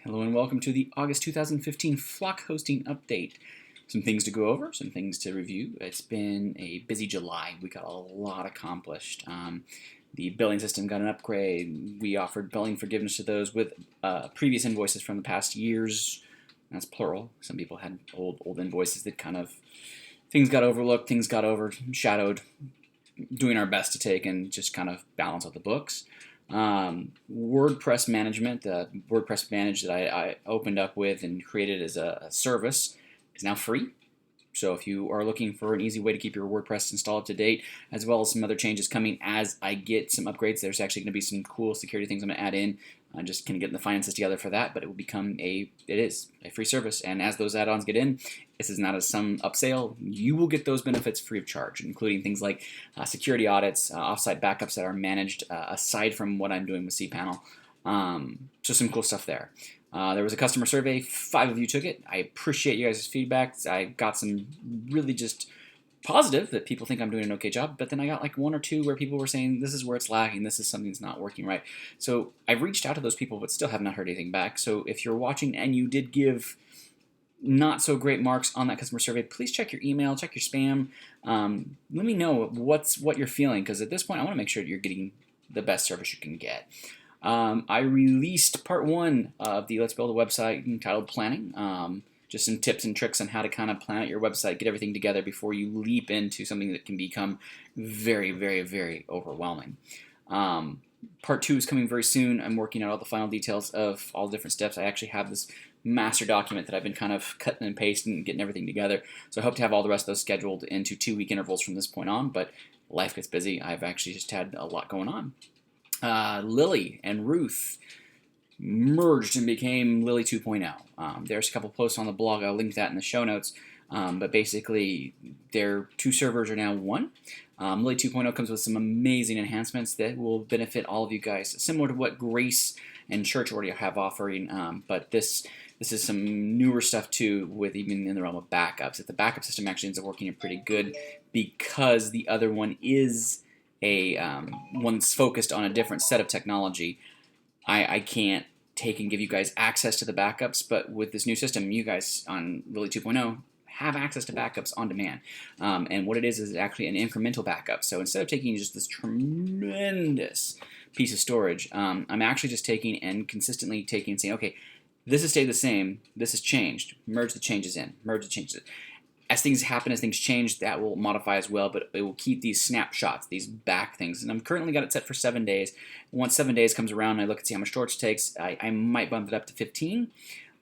Hello and welcome to the August 2015 Flock Hosting Update. Some things to go over, some things to review. It's been a busy July. We got a lot accomplished. The billing system got an upgrade. We offered billing forgiveness to those with previous invoices from the past years. That's plural. Some people had old invoices that kind of, things got overlooked, things got overshadowed. Doing our best to take and just kind of balance out the books. WordPress management, the WordPress Manage that I opened up with and created as a service is now free. So if you are looking for an easy way to keep your WordPress installed up to date, as well as some other changes coming as I get some upgrades, there's actually going to be some cool security things I'm going to add in. I'm just kind of getting the finances together for that, but it will become it is a free service. And as those add-ons get in, this is not a some upsale. You will get those benefits free of charge, including things like security audits, offsite backups that are managed aside from what I'm doing with cPanel. So some cool stuff there. There was a customer survey. 5 of you took it. I appreciate you guys' feedback. I got some really just positive that people think I'm doing an okay job, but then I got like 1 or 2 where people were saying this is where it's lacking, this is something that's not working right. So I've reached out to those people but still have not heard anything back. So if you're watching and you did give not so great marks on that customer survey, please check your email, check your spam. Let me know what you're feeling, because at this point I want to make sure that you're getting the best service you can get. I released part 1 of the Let's Build a Website entitled Planning. Just some tips and tricks on how to kind of plan out your website, get everything together before you leap into something that can become very, very, very overwhelming. Part 2 is coming very soon. I'm working out all the final details of all the different steps. I actually have this master document that I've been kind of cutting and pasting and getting everything together. So I hope to have all the rest of those scheduled into 2-week intervals from this point on, but life gets busy. I've actually just had a lot going on. Lily and Ruth merged and became Lily 2.0. There's a couple posts on the blog. I'll link that in the show notes. But basically, their 2 servers are now 1. Lily 2.0 comes with some amazing enhancements that will benefit all of you guys, similar to what Grace and Church already have offering. But this is some newer stuff too, with even in the realm of backups. If the backup system actually ends up working pretty good, because the other one is a one that's focused on a different set of technology. I can't take and give you guys access to the backups, but with this new system, you guys on Lily 2.0 have access to backups on demand. And what it is actually an incremental backup. So instead of taking just this tremendous piece of storage, I'm actually just taking and consistently taking and saying, okay, this has stayed the same, this has changed, merge the changes in, merge the changes in. As things happen, as things change, that will modify as well, but it will keep these snapshots, these back things. And I'm currently got it set for 7 days. Once 7 days comes around and I look and see how much storage it takes, I might bump it up to 15.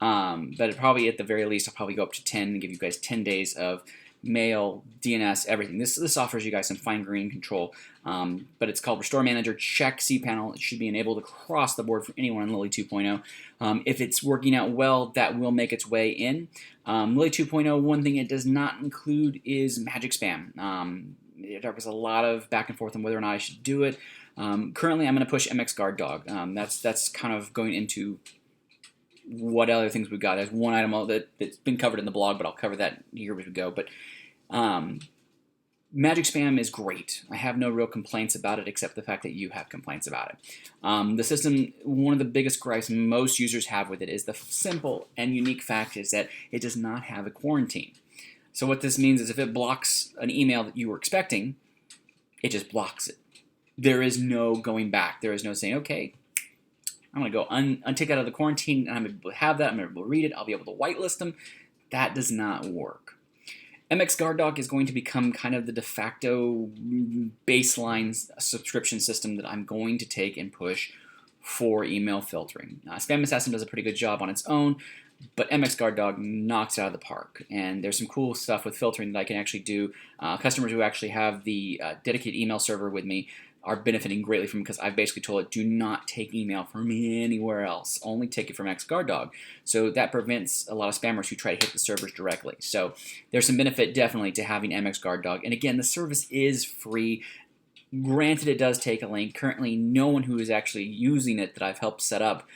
But it probably, at the very least, I'll probably go up to 10 and give you guys 10 days of mail, DNS, everything. This offers you guys some fine-grained control. But it's called Restore Manager. Check cPanel. It should be enabled across the board for anyone on Lily 2.0. If it's working out well, that will make its way in. Lily 2.0, one thing it does not include is magic spam. There was a lot of back and forth on whether or not I should do it. Currently, I'm going to push MX Guard Dog. That's kind of going into what other things we got. There's one item that's been covered in the blog, but I'll cover that here as we go. But magic spam is great. I have no real complaints about it, except the fact that you have complaints about it. The system, one of the biggest gripes most users have with it is the simple and unique fact is that it does not have a quarantine. So what this means is if it blocks an email that you were expecting, it just blocks it. There is no going back. There is no saying, okay, I'm going to go untick out of the quarantine, and I'm able to have that. I'm able to read it. I'll be able to whitelist them. That does not work. MX Guard Dog is going to become kind of the de facto baseline subscription system that I'm going to take and push for email filtering. Spam Assassin does a pretty good job on its own, but MX Guard Dog knocks it out of the park. And there's some cool stuff with filtering that I can actually do. Customers who actually have the dedicated email server with me are benefiting greatly from it, because I've basically told it, do not take email from anywhere else. Only take it from MX Guard Dog. So that prevents a lot of spammers who try to hit the servers directly. So there's some benefit definitely to having MX Guard Dog. And again, the service is free. Granted, it does take a link. Currently, no one who is actually using it that I've helped set up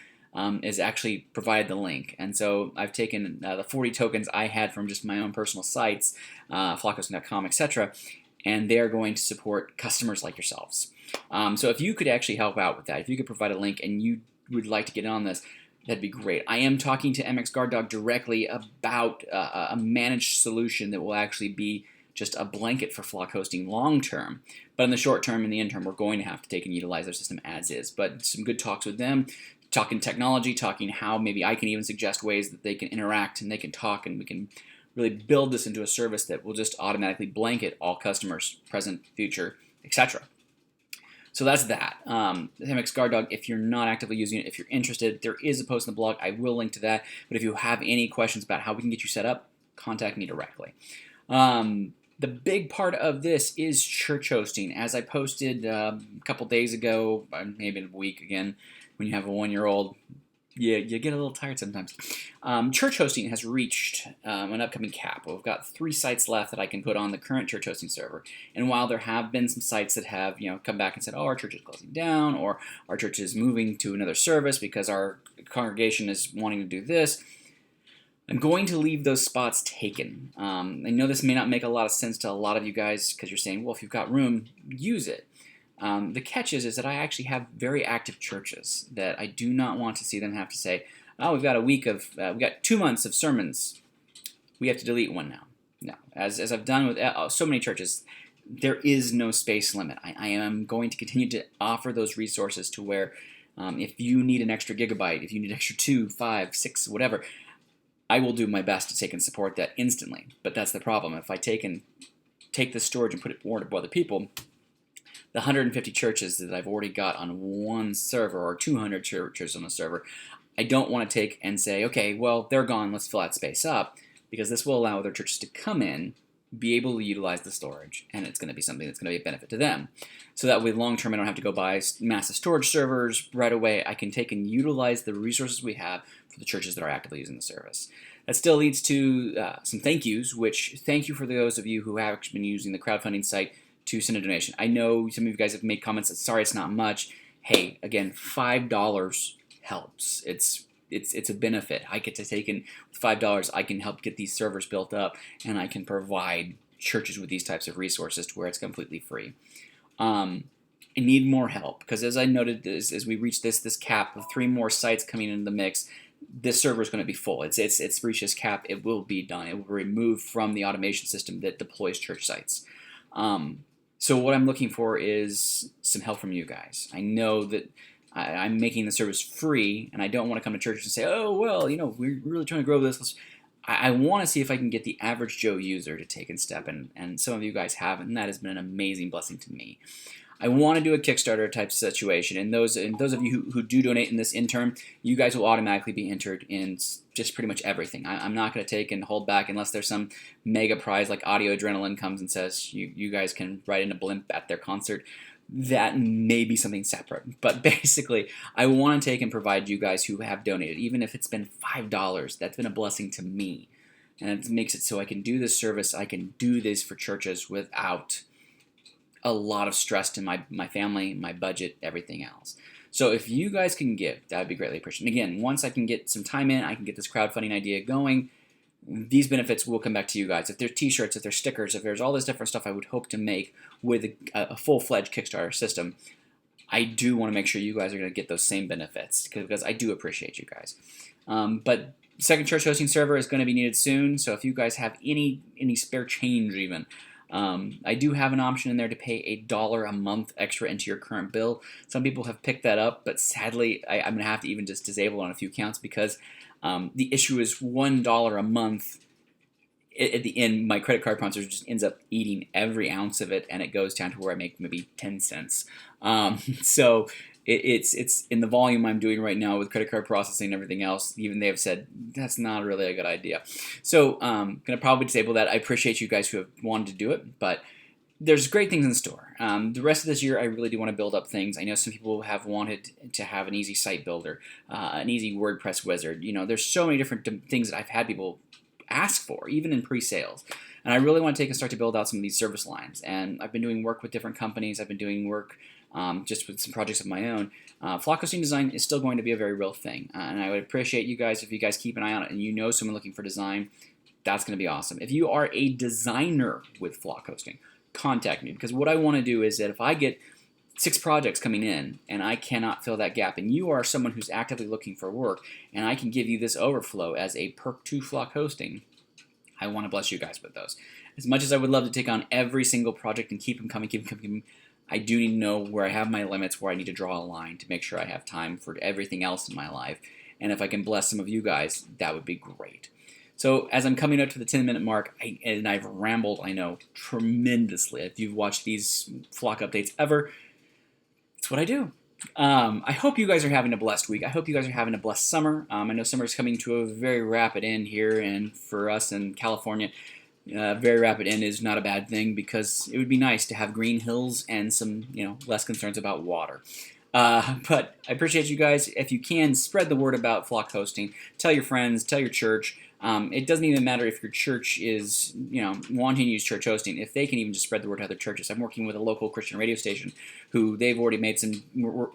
is actually provided the link. And so I've taken the 40 tokens I had from just my own personal sites, flockhosting.com, etc., and they're going to support customers like yourselves. So if you could actually help out with that, if you could provide a link and you would like to get in on this, that'd be great. I am talking to MX Guard Dog directly about a managed solution that will actually be just a blanket for flock hosting long term. But in the short term and the interim, we're going to have to take and utilize their system as is. But some good talks with them, talking technology, talking how maybe I can even suggest ways that they can interact and they can talk, and we can really build this into a service that will just automatically blanket all customers, present, future, etc. So that's that. MX Guard Dog, if you're not actively using it, if you're interested, there is a post in the blog. I will link to that. But if you have any questions about how we can get you set up, contact me directly. The big part of this is church hosting. As I posted a couple days ago, maybe a week again, when you have a 1-year-old, you get a little tired sometimes. Church hosting has reached an upcoming cap. We've got 3 sites left that I can put on the current church hosting server. And while there have been some sites that have come back and said, oh, our church is closing down, or our church is moving to another service because our congregation is wanting to do this, I'm going to leave those spots taken. I know this may not make a lot of sense to a lot of you guys because you're saying, well, if you've got room, use it. The catch is that I actually have very active churches that I do not want to see them have to say, oh, we've got we've got 2 months of sermons. We have to delete one now. No, as I've done with so many churches, there is no space limit. I am going to continue to offer those resources to where if you need an extra gigabyte, if you need extra 2, 5, 6, whatever, I will do my best to take and support that instantly. But that's the problem. If I take the storage and put it more to other people, the 150 churches that I've already got on one server, or 200 churches on the server, I don't want to take and say, okay, well, they're gone, let's fill that space up, because this will allow other churches to come in, be able to utilize the storage, and it's going to be something that's going to be a benefit to them. So that way, long term, I don't have to go buy massive storage servers right away. I can take and utilize the resources we have for the churches that are actively using the service. That still leads to some thank yous, which thank you for those of you who have actually been using the crowdfunding site to send a donation. I know some of you guys have made comments that, sorry, it's not much. Hey, again, $5 helps. It's a benefit. I get to take in $5. I can help get these servers built up, and I can provide churches with these types of resources to where it's completely free. I need more help because, as I noted, as we reach this cap of 3 more sites coming into the mix, this server is going to be full. It's reached this cap. It will be done. It will be removed from the automation system that deploys church sites. So what I'm looking for is some help from you guys. I know that I'm making the service free, and I don't want to come to church and say, oh, well, we're really trying to grow this. I want to see if I can get the average Joe user to take and step in, and some of you guys have, and that has been an amazing blessing to me. I want to do a Kickstarter type situation, and those of you who do donate in this interim, you guys will automatically be entered in just pretty much everything. I'm not going to take and hold back unless there's some mega prize like Audio Adrenaline comes and says you guys can ride in a blimp at their concert. That may be something separate, but basically I want to take and provide you guys who have donated, even if it's been $5. That's been a blessing to me, and it makes it so I can do this service. I can do this for churches without a lot of stress to my family, my budget, everything else. So if you guys can give, that would be greatly appreciated. And again, once I can get some time in, I can get this crowdfunding idea going, these benefits will come back to you guys. If there's t-shirts, if there's stickers, if there's all this different stuff I would hope to make with a full-fledged Kickstarter system, I do want to make sure you guys are going to get those same benefits because I do appreciate you guys. But second church hosting server is going to be needed soon, so if you guys have any spare change even, I do have an option in there to pay $1 a month extra into your current bill. Some people have picked that up, but sadly, I'm going to have to even just disable it on a few accounts because the issue is $1 a month. At the end, my credit card sponsor just ends up eating every ounce of it, and it goes down to where I make maybe 10 cents. So it's in the volume I'm doing right now with credit card processing and everything else. Even they have said that's not really a good idea. So gonna probably disable that. I appreciate you guys who have wanted to do it, but there's great things in store. The rest of this year, I really do want to build up things. I know some people have wanted to have an easy site builder, an easy WordPress wizard. There's so many different things that I've had people ask for, even in pre-sales. And I really want to take and start to build out some of these service lines. And I've been doing work with different companies. I've been doing work just with some projects of my own. Flock hosting design is still going to be a very real thing. And I would appreciate you guys if you guys keep an eye on it and someone looking for design. That's going to be awesome. If you are a designer with flock hosting, contact me, because what I want to do is that if I get 6 projects coming in, and I cannot fill that gap, and you are someone who's actively looking for work, and I can give you this overflow as a perk to Flock Hosting, I want to bless you guys with those. As much as I would love to take on every single project and keep them coming, I do need to know where I have my limits, where I need to draw a line to make sure I have time for everything else in my life. And if I can bless some of you guys, that would be great. So as I'm coming up to the 10-minute mark, and I've rambled, I know, tremendously. If you've watched these Flock updates ever, it's what I do. I hope you guys are having a blessed week. I hope you guys are having a blessed summer. I know summer is coming to a very rapid end here, and for us in California, very rapid end is not a bad thing, because it would be nice to have green hills and some, less concerns about water. But I appreciate you guys. If you can, spread the word about Flock Hosting. Tell your friends, tell your church. It doesn't even matter if your church is, wanting to use church hosting. If they can even just spread the word to other churches. I'm working with a local Christian radio station who they've already made some,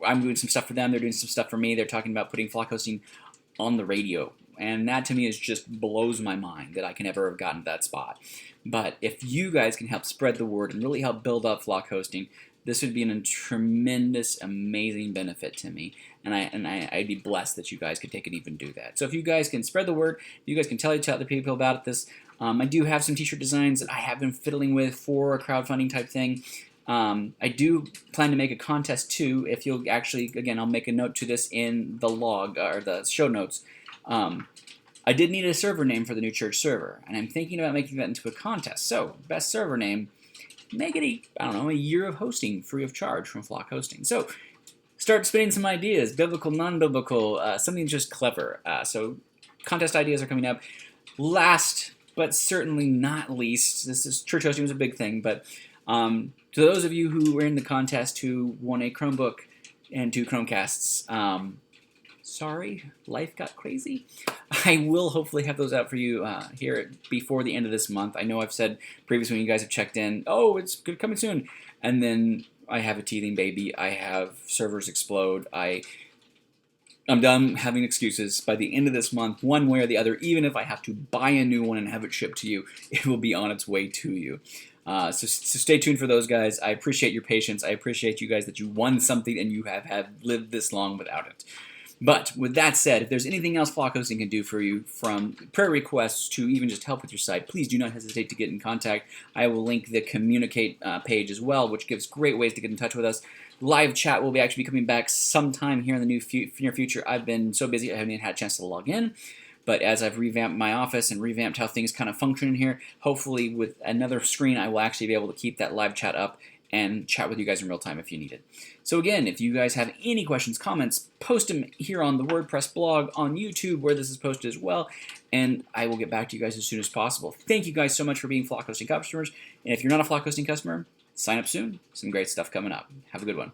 I'm doing some stuff for them. They're doing some stuff for me. They're talking about putting Flock Hosting on the radio. And that to me is just blows my mind that I can ever have gotten to that spot. But if you guys can help spread the word and really help build up Flock Hosting, this would be a tremendous, amazing benefit to me, and I'd be blessed that you guys could take and even do that. So if you guys can spread the word, you guys can tell other people about this. I do have some t-shirt designs that I have been fiddling with for a crowdfunding type thing. I do plan to make a contest too. If you'll actually, again, I'll make a note to this in the log or the show notes. I did need a server name for the new church server, and I'm thinking about making that into a contest. So best server name. Make it a year of hosting free of charge from Flock Hosting. So start spinning some ideas, biblical, non-biblical, something just clever. So contest ideas are coming up. Last, but certainly not least, church hosting was a big thing, but to those of you who were in the contest who won a Chromebook and 2 Chromecasts, sorry, life got crazy. I will hopefully have those out for you here before the end of this month. I know I've said previously when you guys have checked in, oh, it's coming soon. And then I have a teething baby. I have servers explode. I'm done having excuses. By the end of this month, one way or the other, even if I have to buy a new one and have it shipped to you, it will be on its way to you. So stay tuned for those, guys. I appreciate your patience. I appreciate you guys that you won something and you have lived this long without it. But with that said, if there's anything else Flock Hosting can do for you, from prayer requests to even just help with your site, please do not hesitate to get in contact. I will link the communicate page as well, which gives great ways to get in touch with us. Live chat will actually be coming back sometime here in the near future. I've been so busy I haven't even had a chance to log in. But as I've revamped my office and revamped how things kind of function in here, hopefully with another screen I will actually be able to keep that live chat up and chat with you guys in real time if you need it. So again, if you guys have any questions, comments, post them here on the WordPress blog, on YouTube where this is posted as well, and I will get back to you guys as soon as possible. Thank you guys so much for being Flock Hosting customers, and if you're not a Flock Hosting customer, sign up soon. Some great stuff coming up. Have a good one.